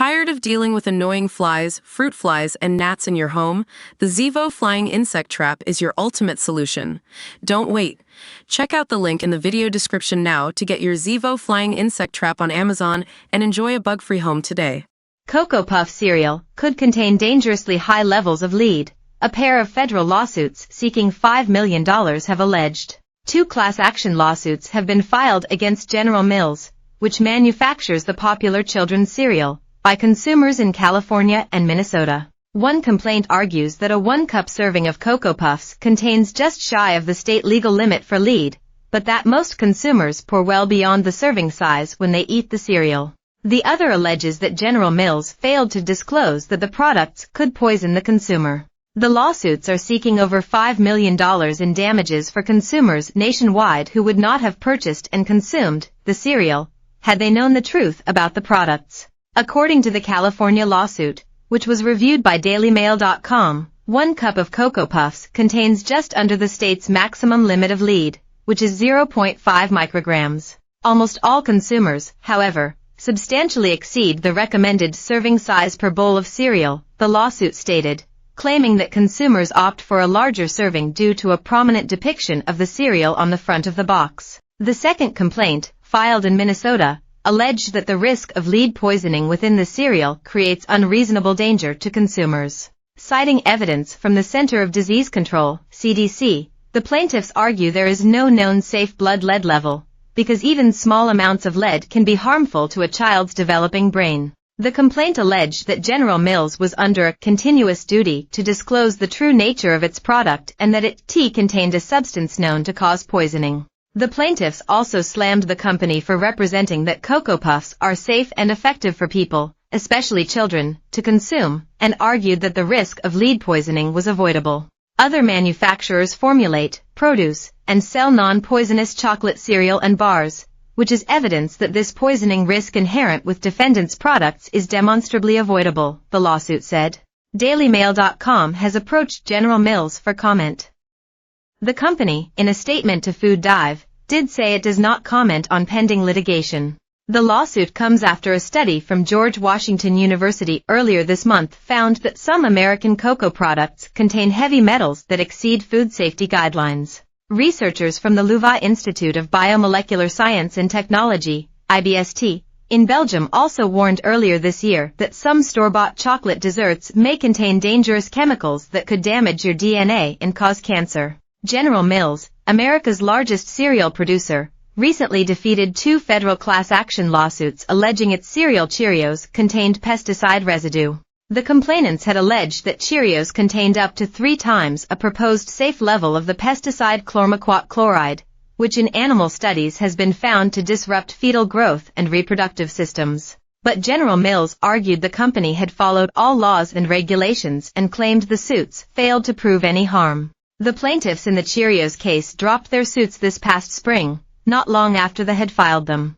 Tired of dealing with annoying flies, fruit flies, and gnats in your home? The Zevo Flying Insect Trap is your ultimate solution. Don't wait. Check out the link in the video description now to get your Zevo Flying Insect Trap on Amazon and enjoy a bug-free home today. Cocoa Puff cereal could contain dangerously high levels of lead. A pair of federal lawsuits seeking $5 million have alleged. 2 class action lawsuits have been filed against General Mills, which manufactures the popular children's cereal, by consumers in California and Minnesota. One complaint argues that a 1-cup serving of Cocoa Puffs contains just shy of the state legal limit for lead, but that most consumers pour well beyond the serving size when they eat the cereal. The other alleges that General Mills failed to disclose that the products could poison the consumer. The lawsuits are seeking over $5 million in damages for consumers nationwide who would not have purchased and consumed the cereal had they known the truth about the products. According to the California lawsuit, which was reviewed by DailyMail.com, 1 cup of Cocoa Puffs contains just under the state's maximum limit of lead, which is 0.5 micrograms. Almost all consumers, however, substantially exceed the recommended serving size per bowl of cereal, the lawsuit stated, claiming that consumers opt for a larger serving due to a prominent depiction of the cereal on the front of the box. The second complaint, filed in Minnesota, alleged that the risk of lead poisoning within the cereal creates unreasonable danger to consumers. Citing evidence from the Center of Disease Control, CDC, the plaintiffs argue there is no known safe blood lead level, because even small amounts of lead can be harmful to a child's developing brain. The complaint alleged that General Mills was under a continuous duty to disclose the true nature of its product and that it contained a substance known to cause poisoning. The plaintiffs also slammed the company for representing that Cocoa Puffs are safe and effective for people, especially children, to consume, and argued that the risk of lead poisoning was avoidable. Other manufacturers formulate, produce, and sell non-poisonous chocolate cereal and bars, which is evidence that this poisoning risk inherent with defendants' products is demonstrably avoidable, the lawsuit said. DailyMail.com has approached General Mills for comment. The company, in a statement to Food Dive, did say it does not comment on pending litigation. The lawsuit comes after a study from George Washington University earlier this month found that some American cocoa products contain heavy metals that exceed food safety guidelines. Researchers from the Louvain Institute of Biomolecular Science and Technology, IBST, in Belgium also warned earlier this year that some store-bought chocolate desserts may contain dangerous chemicals that could damage your DNA and cause cancer. General Mills, America's largest cereal producer, recently defeated 2 federal class action lawsuits alleging its cereal Cheerios contained pesticide residue. The complainants had alleged that Cheerios contained up to 3 times a proposed safe level of the pesticide chlormequat chloride, which in animal studies has been found to disrupt fetal growth and reproductive systems. But General Mills argued the company had followed all laws and regulations and claimed the suits failed to prove any harm. The plaintiffs in the Cheerios case dropped their suits this past spring, not long after they had filed them.